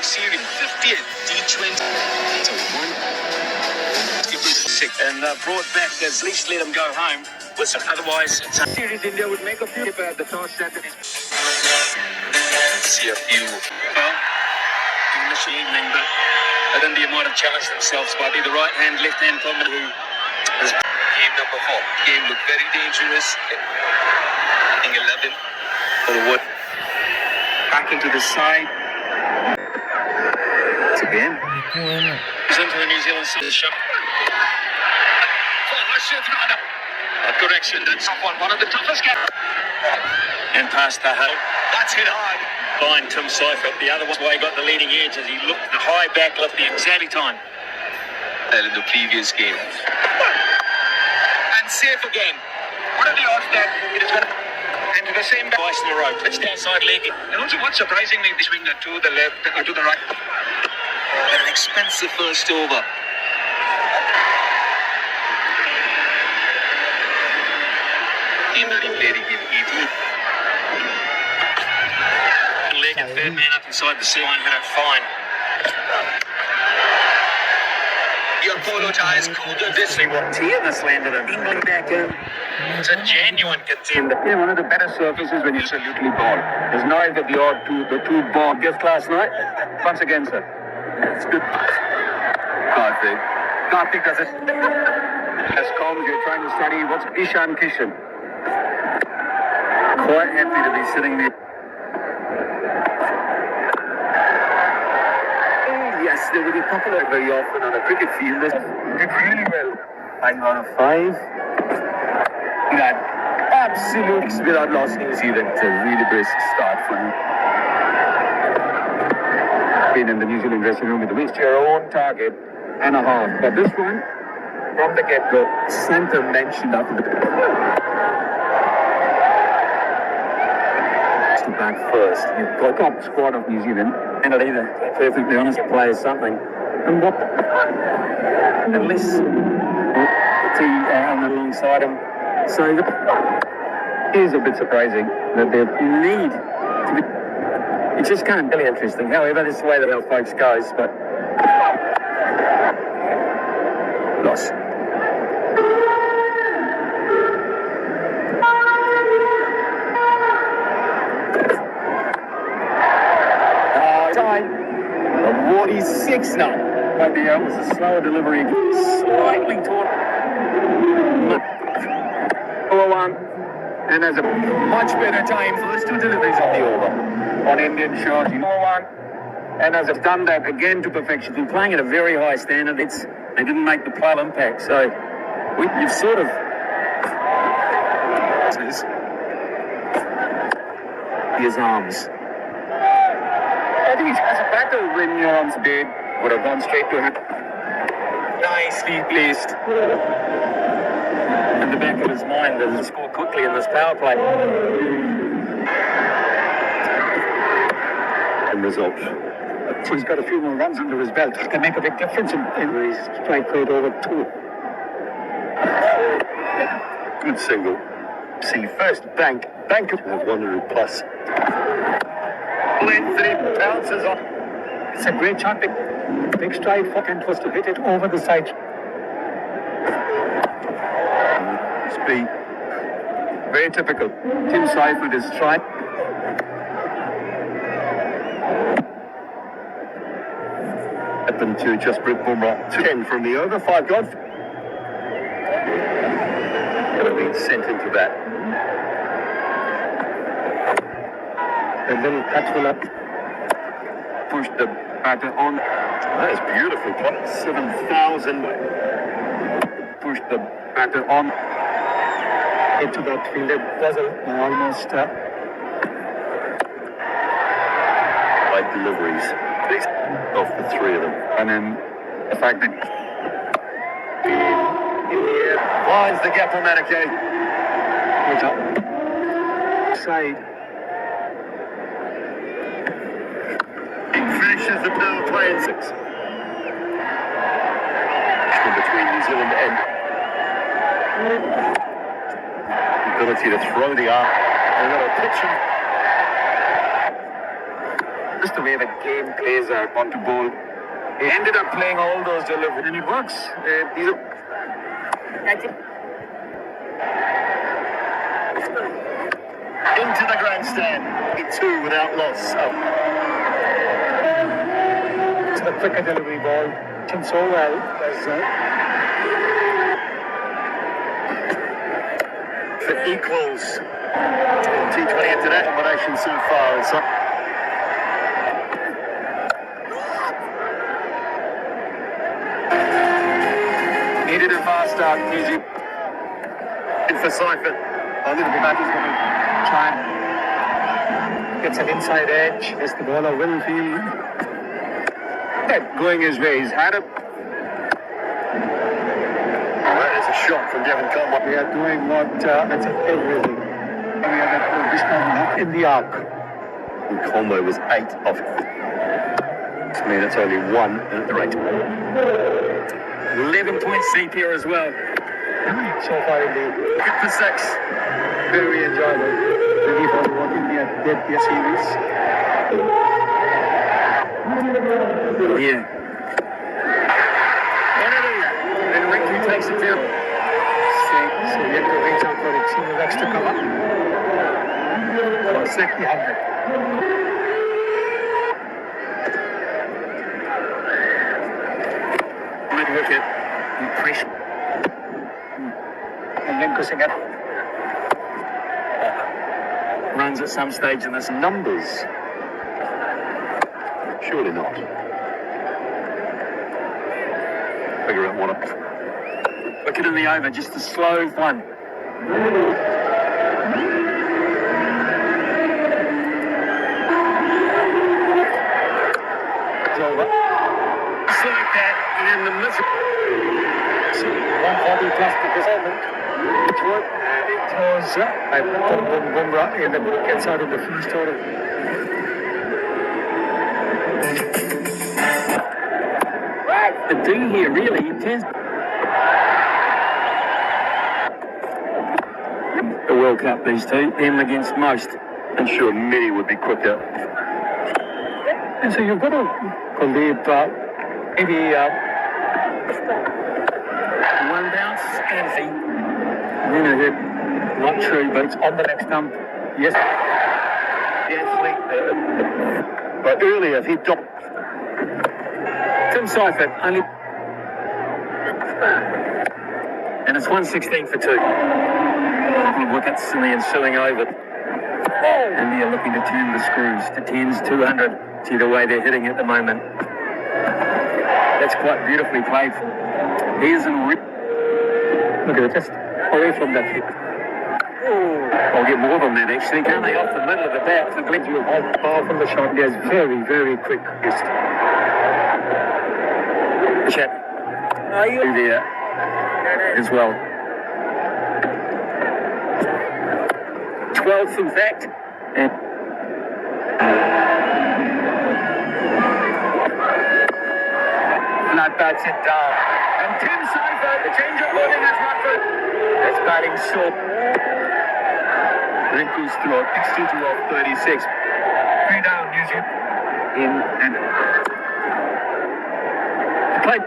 series, 50th T20 to 1. And brought back as least let him go home. Listen, otherwise, it's series India would make a few at the toss that it is. See a few. Well, initial evening, but India might have challenged themselves by the right-hand, left-hand combo who has game number 4. Game looked very dangerous. I think 11 for the wood. Back into the side. It's again. He's into the New Zealand shot. Correction, that's one of the toughest games. And past the hole. That's hit hard. Fine, Tim Seifert. The other one's why he got the leading edge as he looked the high back lift the exactly time. And in the previous game. And safe again. What are the odds that it is going to enter the same twice in a row? Pitched outside leg. And also what's surprisingly, they swing to the left or to the right. An expensive first over. Leg and third man up inside the ceiling, hit it fine. Your polo tie is cool to this thing. What tier this landed in? England back in. It's a genuine contender. Yeah, one of the better surfaces when you absolutely ball. There's neither the two ball gift last night. Once again, sir. It's good. Karthik does it. As calm as you're trying to study, what's Ishan Kishan? Quite happy to be sitting there. Yes, they will be popular very often on a cricket field. They did really well. 5 out of 5. That absolute without loss New Zealand. It's a really brisk start for them. Been in the New Zealand dressing room with the reach your own target and a half. But this one, from the get-go, centre mentioned after the back first. You've got top squad of New Zealand. And either perfectly honest play is something. And what? Unless the T on alongside him. So it is a bit surprising that they need to be. It just can't be really interesting. However, this is the way that our folks goes, but loss. Time. 46 now. But it was a slower delivery. Slightly torn. 4-1. And there's a much better time for those two deliveries on the over. On Indian shores. 4-1. And as I've done that again to perfection. Been playing at a very high standard. They didn't make the play impact. So you've sort of. His arms. I think as a batter when your arms dead, would have gone straight to him. Nicely placed. In the back of his mind, there's a score quickly in this power play. And result. So he's got a few more runs under his belt. It can make a big difference in his strike rate over 2. Good single. See, first bank of 100 plus. Length that he bounces on. It's a great shot. Big stride for Kent was to hit it over the side. Speed. Very typical. Tim Seifert is trying. At them to just bring Bumrah 10 from the over. 5 gone. Could have been sent into that. And then catch one up. Push the batter on. That is beautiful. 7,000. Push the batter on. Into that fielder puzzle. Almost like deliveries. Of the 3 of them. And then the fact that winds the gap on that occasion. Side. Finishes the power play in 6. Between New Zealand and ability to throw the arm. A little pitch. Just the way the game plays out onto ball. He ended up playing all those deliveries, and it works. These are into the grandstand. 2 without loss. It's a quicker delivery ball. It's so well. It equals T20 international relation so far. So needed a fast start, easy. And for Seifert, a little bit back is going to try and gets an inside edge. As the bowler will feel that going his way. He's had a that is a shot from Devon Coleman. We are doing what that's everything. We are that this in the arc. And Combo was 8 off. I mean, that's only 1 at the rate. 11 points deep here as well. So far indeed. 5 for 6. Very enjoyable. Ready for what India did this series. Yeah. Kennedy. And Ricky takes it down. So we have to reach out for it. See the next to come up. For second 100. Wicket, pressure, and then crossing it. Runs at some stage in this. Numbers? Surely not. Figure out what. Wicket in the over, just a slow one. It's over. Just like that. And the middle. 140 plus to this moment. It was Bumrah in the gets out of the first order. The D here really intends the World Cup, these two, them against most. And sure, many would be quicker. And so you've got to believe maybe one bounce and then a hit. Not true, but it's on the next stump. Yes. But earlier he dropped. Tim Seifert only. And it's 116 for 2. A couple of wickets in the ensuing over. And they're looking to turn the screws to 10s, 200. See the way they're hitting at the moment. That's quite beautifully played. He is in. Look at it, just away from that hit. I'll get more than that actually, can't they? Off the middle of the bat, the glint you have far from the shot. There's very, very quick wrist. Chat. Are you there as well? 12th, in fact. And that bats it down. And Tim Seifert, the change of loading has not good. That's batting short. Wrinkles through 62 off 36. 3 down, New Zealand. In and play.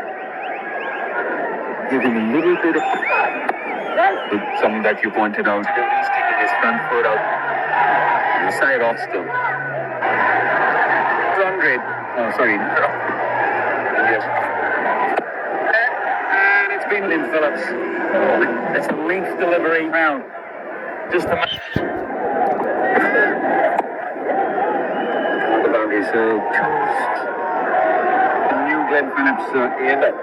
Giving a little bit of something that you pointed out. He's sticking his front foot out. The side off still. 100. Oh, sorry. Yes. And it's been in Phillips. It's a length delivery round. Just a minute. The boundary, so new Glenn Phillips in it.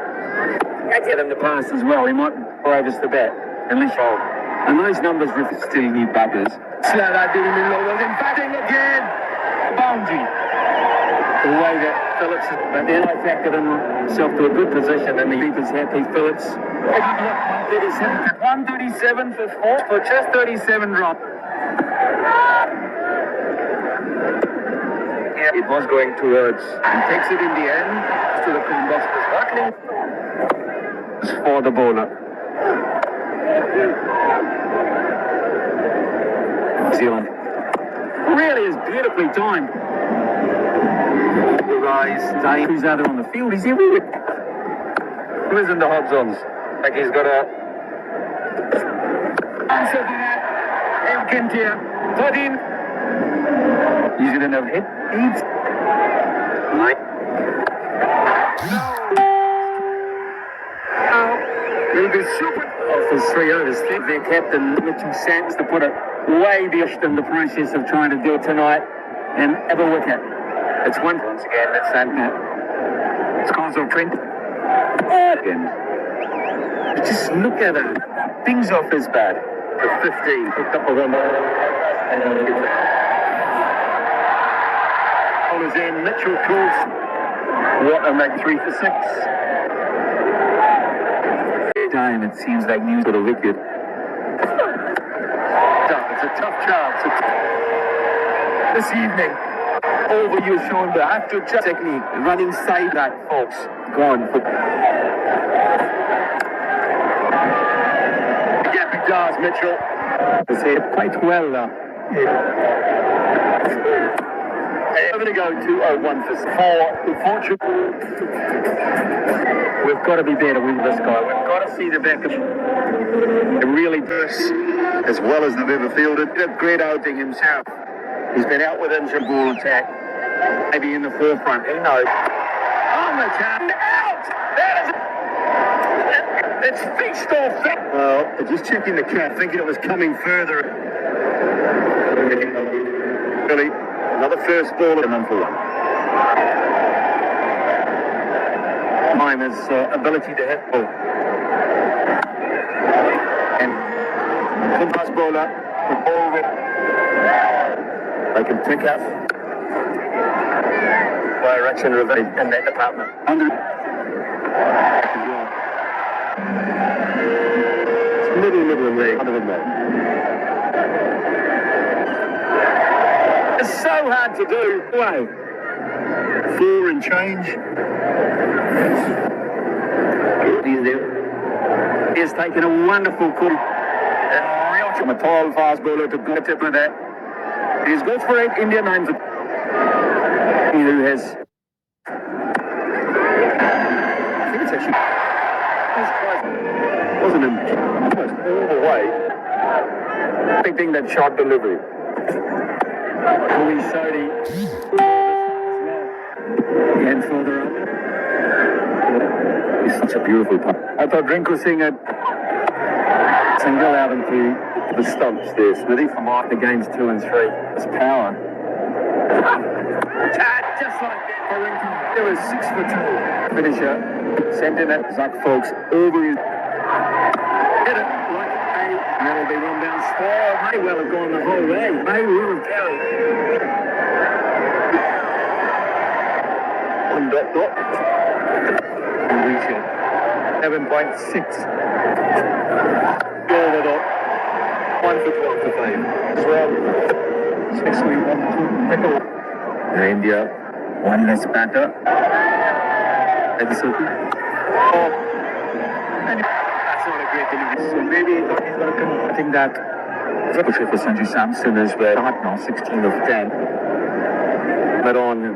I did in the past as well. He might drive us the bat. Unless and those numbers were still new batters. Slow that did him in low. Then batting again. Boundary. The way that Phillips has, but then I factored himself to a good position and the keeper's happy. Phillips 137 for 4 for just 37 drop. Yeah, it was going towards and takes it in the end to the combustors. Luckily for the bowler. New Zealand really is beautifully timed. The rise, Dane, who's out there on the field, he's everywhere. Who is in the Hobsons? Like he's got a... Answer to that. Evgentia. Todin. New Zealand have hit. Eats. Right. Will be super. Offers 3 overs. Their captain, Mitchell Sands, to put it way beyond in the process of trying to do it tonight and have a wicket. It's one once again. That's that. Scores of Trent. Again. Just look at it. Things off his bat. The 15. Picked up a run. Bowlers in. Mitchell calls. What a make 3 for 6. Time it seems like news for the wicket. It's a tough chance. This evening, over you, Sean, but after just technique, running side that, folks, gone. Yeah, he does, Mitchell. It's hit quite well now. I'm going to go 2-0-1 for 4. We've got to be better with this guy. We've got to see the back of him. It really bursts as well as they've ever fielded. A great outing himself. He's been out with injured ball attack. Maybe in the forefront. Who knows? On the turn. Out! That is... It's feast or fit. Well, just checking the cap, thinking it was coming further. Really, another first ball and none for 1. Time his ability to hit ball. And the pass bowler, the ball with, they can pick up direction revenge in that department. Under it's middle of the under the middle. It's so hard to do. Wow. 4 and change. He has taken a wonderful call. From a tall fast bowler to good tip of that. He's good for 8 Indian 9 for who has. I think it's actually wasn't in almost all the way. Expecting that shot delivery. Louis Sodi. And further up. It's such a beautiful putt. I thought Drink was seeing a single out into the stumps there, Smithy, from off the games 2 and 3. It's power. Just like that for Rinky. There was 6 for 2. Finisher. Sent in at Zach Folks over his. Hit it like a. That'll be run down. May well have gone the whole way. May will have carried. 1 dot. And we should 7.6. All the dot. 1 for 12 to 5. Well, 6 we 1 2. India, 1 less batter. That's okay. And that's not a great delivery. So maybe he thought he's going to come. I think that push for Sanju Samson as well. Not now, 16 of 10. But on.